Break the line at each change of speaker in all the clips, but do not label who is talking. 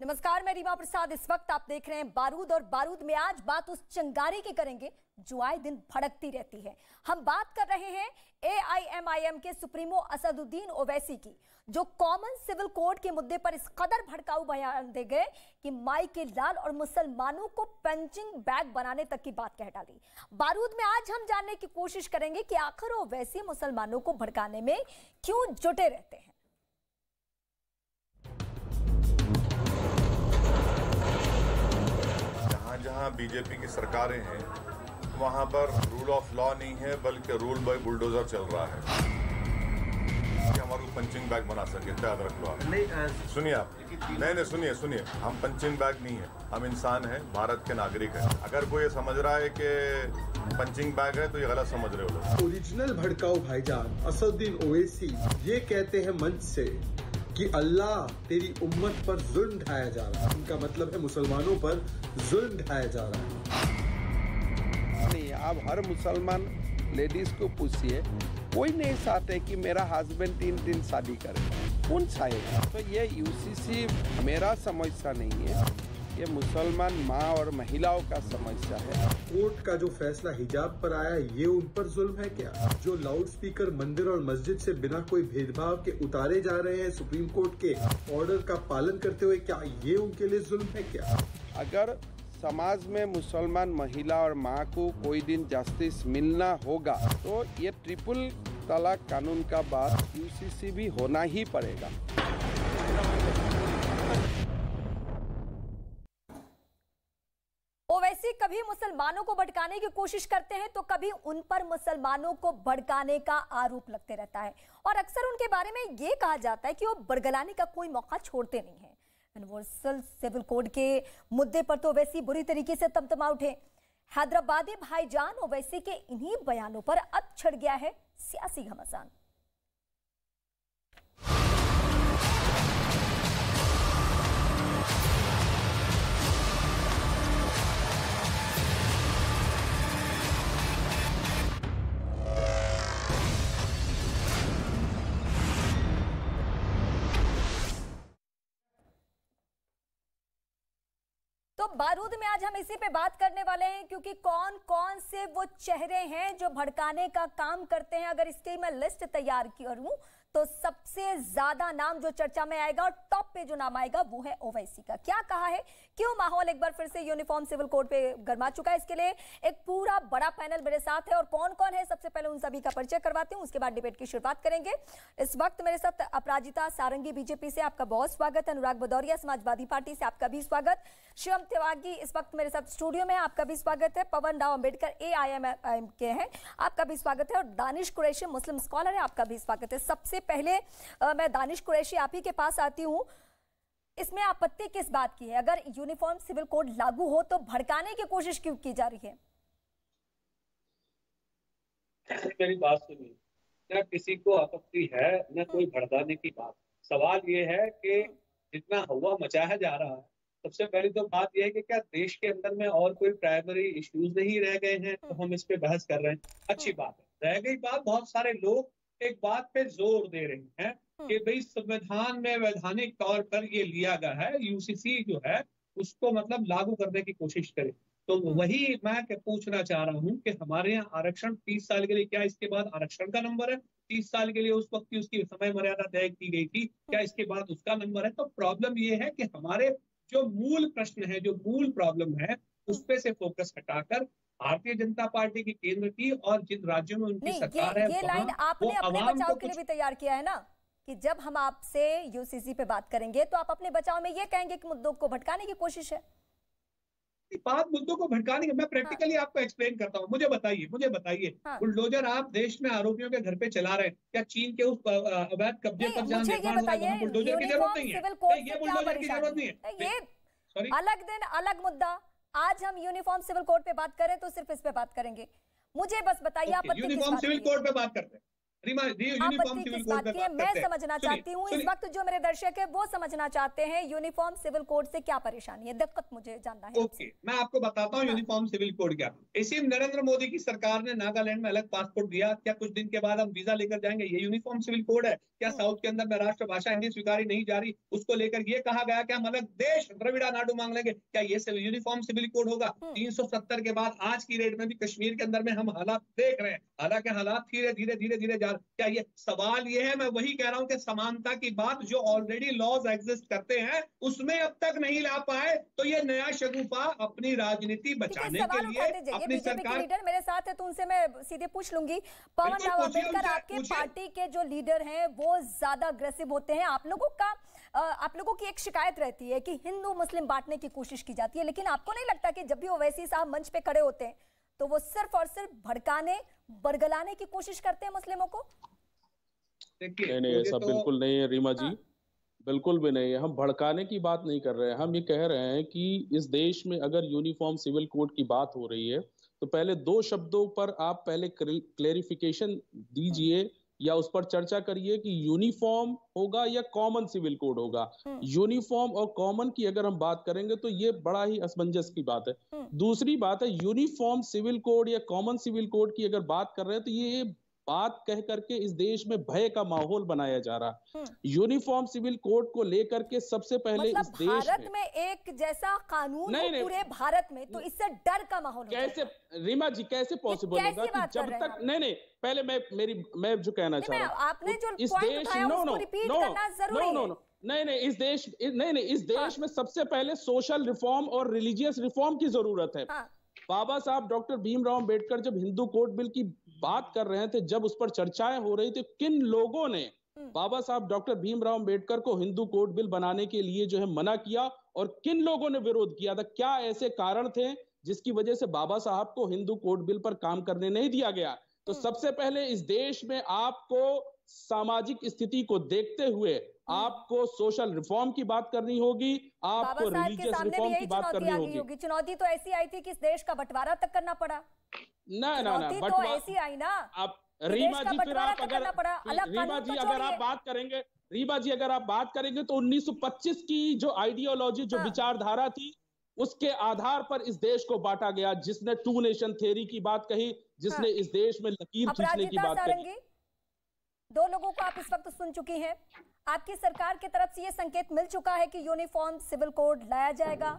नमस्कार, मैं रीमा प्रसाद। इस वक्त आप देख रहे हैं बारूद, और बारूद में आज बात उस चिंगारी की करेंगे जो आए दिन भड़कती रहती है। हम बात कर रहे हैं AIMIM के सुप्रीमो असदुद्दीन ओवैसी की, जो कॉमन सिविल कोड के मुद्दे पर इस कदर भड़काऊ बयान दे गए कि माई के लाल और मुसलमानों को पंचिंग बैग बनाने तक की बात कह डाली। बारूद में आज हम जानने की कोशिश करेंगे कि आखिर ओवैसी मुसलमानों को भड़काने में क्यों जुटे रहते हैं।
जहां बीजेपी की सरकारें हैं वहां पर रूल ऑफ लॉ नहीं है, बल्कि रूल बाय बुलडोजर चल रहा है कि हमारे को पंचिंग बैग बना सके। याद रख लो आप। सुनिए आप, नहीं सुनिए, हम पंचिंग बैग नहीं है, हम इंसान हैं, भारत के नागरिक हैं। अगर कोई ये समझ रहा है कि पंचिंग बैग है तो ये गलत समझ रहे हो लोग।
ओरिजिनल भड़काऊ भाईजान असदुद्दीन ओवैसी ये कहते हैं मंच से कि अल्लाह तेरी उम्मत पर जुल्म ढाया जा रहा है। उनका मतलब है मुसलमानों पर जुल्म ढाया जा रहा है।
नहीं, आप हर मुसलमान लेडीज को पूछिए, कोई नहीं चाहते कि मेरा हस्बैंड 3 शादी करे, कौन चाहेगा? तो ये UCC मेरा समस्या नहीं है, ये मुसलमान माँ और महिलाओं का समस्या है।
कोर्ट का जो फैसला हिजाब पर आया, ये उन पर जुल्म है क्या? जो लाउड स्पीकर मंदिर और मस्जिद से बिना कोई भेदभाव के उतारे जा रहे हैं सुप्रीम कोर्ट के ऑर्डर का पालन करते हुए, क्या ये उनके लिए जुल्म है क्या?
अगर समाज में मुसलमान महिला और माँ को कोई दिन जस्टिस मिलना होगा तो ये ट्रिपल तलाक कानून का बात UCC भी होना ही पड़ेगा।
ओवैसी कभी मुसलमानों को भड़काने की कोशिश करते हैं तो कभी उन पर मुसलमानों को भड़काने का आरोप लगते रहता है, और अक्सर उनके बारे में ये कहा जाता है कि वो बरगलाने का कोई मौका छोड़ते नहीं हैं। यूनिवर्सल सिविल कोड के मुद्दे पर तो ओवैसी बुरी तरीके से तमतमा उठे। हैदराबादी भाईजान ओवैसी के इन्हीं बयानों पर अब छिड़ गया है सियासी घमासान। तो बारूद में आज हम इसी पे बात करने वाले हैं, क्योंकि कौन कौन से वो चेहरे हैं जो भड़काने का काम करते हैं। अगर इसकी मैं लिस्ट तैयार करूं तो सबसे ज्यादा नाम जो चर्चा में आएगा और टॉप पे जो नाम आएगा वो है ओवैसी का। क्या कहा है, क्यों माहौल एक बार फिर से यूनिफॉर्म सिविल कोड पे गरमा चुका है, इसके लिए एक पूरा बड़ा पैनल मेरे साथ है। और कौन कौन है, सबसे पहले उन सभी का परिचय करवाती हूँ, उसके बाद डिबेट की शुरुआत करेंगे। इस वक्त मेरे साथ अपराजिता सारंगी बीजेपी से, आपका बहुत स्वागत। अनुराग भदौरिया समाजवादी पार्टी से, आपका भी स्वागत। शिवम त्यागी इस वक्त मेरे साथ स्टूडियो में, आपका भी स्वागत है। पवन राव अम्बेडकर AIMIM के हैं, आपका भी स्वागत है। और दानिश कुरैशी मुस्लिम स्कॉलर है, आपका भी स्वागत है। सबसे पहले मैं दानिश कुरैशी आप ही के पास आती हूँ। इसमें आपत्ति किस बात की है? अगर यूनिफॉर्म सिविल कोड लागू हो तो भड़काने की कोशिश क्यों की जा रही है?
मेरी बात सुनिए, न किसी को आपत्ति है न कोई भड़काने की बात। सवाल ये है कि जितना हवा मचाया जा रहा है, सबसे पहली तो बात यह है कि क्या देश के अंदर में और कोई प्राइमरी इश्यूज नहीं रह गए हैं तो हम इस पे बहस कर रहे हैं। अच्छी बात है। रह गई बात, बहुत सारे लोग एक बात पे जोर दे रहे हैं कि भाई संविधान में वैधानिक तौर पर ये लिया गया है, UCC जो है उसको मतलब लागू करने की कोशिश करे। तो वही मैं पूछना चाह रहा हूँ कि हमारे यहाँ आरक्षण 30 साल के लिए, क्या इसके बाद आरक्षण का नंबर है? 30 साल के लिए उस वक्त की उसकी समय मर्यादा तय की गई थी, क्या इसके बाद उसका नंबर है? तो प्रॉब्लम ये है कि हमारे जो मूल प्रश्न है, जो मूल प्रॉब्लम है, उस पे से फोकस हटाकर भारतीय जनता पार्टी की केंद्र की और जिन राज्यों में उनकी सरकार है,
ये लाइन आपने अपने बचाव के लिए भी तैयार किया है ना, कि जब हम आपसे UCC पे बात करेंगे तो आप अपने बचाव में ये कहेंगे कि मुद्दों को भटकाने की कोशिश है।
बात मुद्दों को भटकाने की, मैं प्रैक्टिकली आपको एक्सप्लेन करता हूँ। मुझे बताइए बुलडोजर आप देश में आरोपियों के घर पे चला रहे हैं, क्या चीन के उस अवैध कब्जे पर जान बुलडोजर की जरूरत नहीं है? ये बुलडोजर की जरूरत नहीं है।
ये अलग दिन अलग मुद्दा। आज हम यूनिफॉर्म सिविल कोड पे बात करें तो सिर्फ इस पे बात करेंगे। मुझे बस बताइए, आप
यूनिफॉर्म सिविल कोड पे बात करते हैं। यूनिफॉर्म सिविल कोड पे बात
मैं समझना चाहती हूँ इस वक्त जो मेरे दर्शक है वो समझना चाहते हैं यूनिफॉर्म सिविल कोड से क्या परेशानी है, दिक्कत मुझे जानना है।
ओके, मैं आपको बताता हूँ यूनिफॉर्म सिविल कोड क्या। इसी नरेंद्र मोदी की सरकार ने नागालैंड में अलग पासपोर्ट दिया, क्या कुछ दिन के बाद हम वीजा लेकर जाएंगे, ये यूनिफॉर्म सिविल कोड है क्या? साउथ के अंदर में राष्ट्रभाषा हिंदी स्वीकारी नहीं जा रही, उसको लेकर ये कहा गया कि हम अलग देश द्रविड़ा नाडु मांग लेंगे, क्या ये यूनिफॉर्म सिविल कोड होगा? 370 के बाद आज की डेट में भी कश्मीर के अंदर में हम हालात देख रहे हैं, हालांकि हालात धीरे धीरे जा, क्या ये सवाल ये है, मैं वही कह रहा हूं कि समानता की बात जो ऑलरेडी लॉज एग्जिस्ट करते हैं उसमें अब तक नहीं ला पाए, तो ये नया शगुफा अपनी राजनीति बचाने के लिए अपनी सरकार।
लीडर मेरे साथ है तो उनसे मैं सीधे पूछ लूंगी। पवन राव अम्बेडकर, आपके पार्टी के जो लीडर हैं वो ज्यादा अग्रेसिव होते हैं, आप लोगों की एक शिकायत रहती है कि हिंदू मुस्लिम बांटने की कोशिश की जाती है, लेकिन आपको नहीं लगता कि जब भी ओवैसी साहब मंच पे खड़े होते हैं तो वो सिर्फ और सिर्फ भड़काने बरगलाने की कोशिश करते हैं मुस्लिमों को?
नहीं, ऐसा बिल्कुल नहीं है रीमा जी, बिल्कुल भी नहीं है। हम भड़काने की बात नहीं कर रहे हैं, हम ये कह रहे हैं कि इस देश में अगर यूनिफॉर्म सिविल कोड की बात हो रही है तो पहले दो शब्दों पर आप पहले क्लेरिफिकेशन दीजिए या उस पर चर्चा करिए कि यूनिफॉर्म होगा या कॉमन सिविल कोड होगा। यूनिफॉर्म और कॉमन की अगर हम बात करेंगे तो ये बड़ा ही असमंजस की बात है। दूसरी बात है, यूनिफॉर्म सिविल कोड या कॉमन सिविल कोड की अगर बात कर रहे हैं तो ये बात कह करके इस देश में भय का माहौल बनाया जा रहा है। यूनिफॉर्म सिविल कोड को लेकर के सबसे पहले
मतलब
इस देश
भारत में एक जैसा कानून हो पूरे भारत में, तो इससे डर का माहौल
कैसे रीमा जी कैसे पॉसिबल होगा कि जब तक नहीं पहले मैं जो कहना चाह रहा हूं,
आपने जो पॉइंट उठाया उसको रिपीट करना जरूरी है।
इस देश में सबसे पहले सोशल रिफॉर्म और रिलीजियस रिफॉर्म की जरूरत है। बाबा साहब डॉक्टर भीमराव अंबेडकर जब हिंदू कोड बिल की बात कर रहे थे, जब उस पर चर्चाएं हो रही थी, किन लोगों ने बाबा साहब डॉक्टर भीमराव अंबेडकर को हिंदू कोड बिल बनाने के लिए जो है मना किया और किन लोगों ने विरोध किया था? क्या ऐसे कारण थे जिसकी वजह से बाबा साहब को हिंदू कोड बिल पर काम करने नहीं दिया गया? तो सबसे पहले इस देश में आपको सामाजिक स्थिति को देखते हुए आपको सोशल रिफॉर्म की बात करनी होगी, आपको रिलीजियस रिफॉर्म की बात करनी होगी।
चुनौती तो ऐसी आई थी कि इस देश का बंटवारा तक करना पड़ा।
ना
तो ऐसी आई ना
आप रीमा जी, फिर आप अगर रीमा जी अगर आप बात करेंगे, रीमा जी अगर आप बात करेंगे तो 1925 की जो आइडियोलॉजी, जो विचारधारा थी, उसके आधार पर इस देश को बांटा गया, जिसने टू नेशन थ्योरी की बात कही, जिसने इस देश में लकीर खींचने की बात कही।
दो लोगों को आप इस वक्त सुन चुकी हैं, आपकी सरकार की तरफ से ये संकेत मिल चुका है कि यूनिफॉर्म सिविल कोड लाया जाएगा,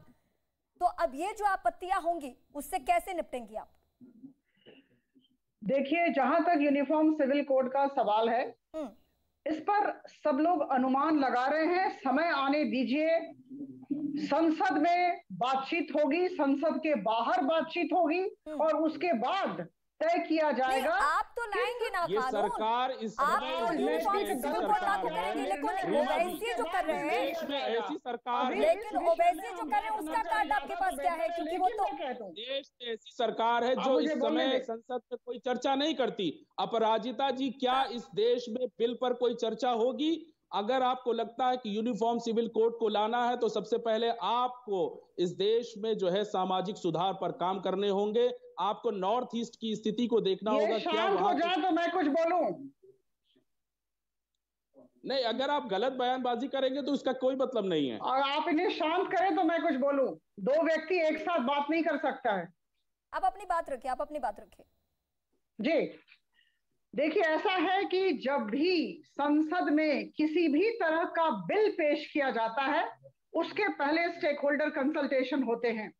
तो अब ये जो आपत्तियां होंगी उससे कैसे निपटेंगी आप?
देखिए, जहां तक यूनिफॉर्म सिविल कोड का सवाल है, इस पर सब लोग अनुमान लगा रहे हैं। समय आने दीजिए, संसद में बातचीत होगी, संसद के बाहर बातचीत होगी और उसके बाद तय किया जाएगा।
आप तो लाएंगे ना
ये सरकार, इस
लेकिन ओवैसी जो कर रहे हैं,
ऐसी सरकार,
लेकिन ओवैसी जो कर रहे हैं उसका कार्ड आपके पास क्या है? क्योंकि वो तो
देश में ऐसी सरकार है जो इस समय संसद में कोई चर्चा नहीं करती। अपराजिता जी, क्या इस देश में बिल पर कोई चर्चा होगी? अगर आपको लगता है कि यूनिफॉर्म सिविल कोड को लाना है तो सबसे पहले आपको इस देश में जो है सामाजिक सुधार पर काम करने होंगे। आपको नॉर्थ ईस्ट की स्थिति को देखना होगा। क्या
हो जाए तो मैं कुछ बोलूं?
नहीं, अगर आप गलत बयानबाजी करेंगे तो उसका कोई मतलब नहीं है।
और आप इन्हें शांत करें तो मैं कुछ बोलूं। दो व्यक्ति एक साथ बात नहीं कर सकता है।
आप अपनी बात रखिए। जी
देखिए, ऐसा है कि जब भी संसद में किसी भी तरह का बिल पेश किया जाता है, उसके पहले स्टेक होल्डर कंसल्टेशन होते हैं।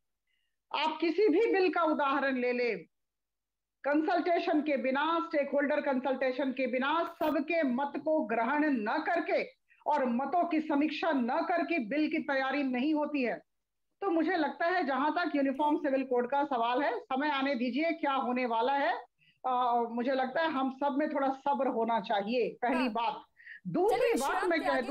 आप किसी भी बिल का उदाहरण ले ले, कंसल्टेशन के बिना, स्टेक होल्डर कंसल्टेशन के बिना, सबके मत को ग्रहण न करके और मतों की समीक्षा न करके बिल की तैयारी नहीं होती है। तो मुझे लगता है जहां तक यूनिफॉर्म सिविल कोड का सवाल है, समय आने दीजिए, क्या होने वाला है। मुझे लगता है हम सब में थोड़ा सब्र होना चाहिए, पहली बात। दूसरी बात मैं कह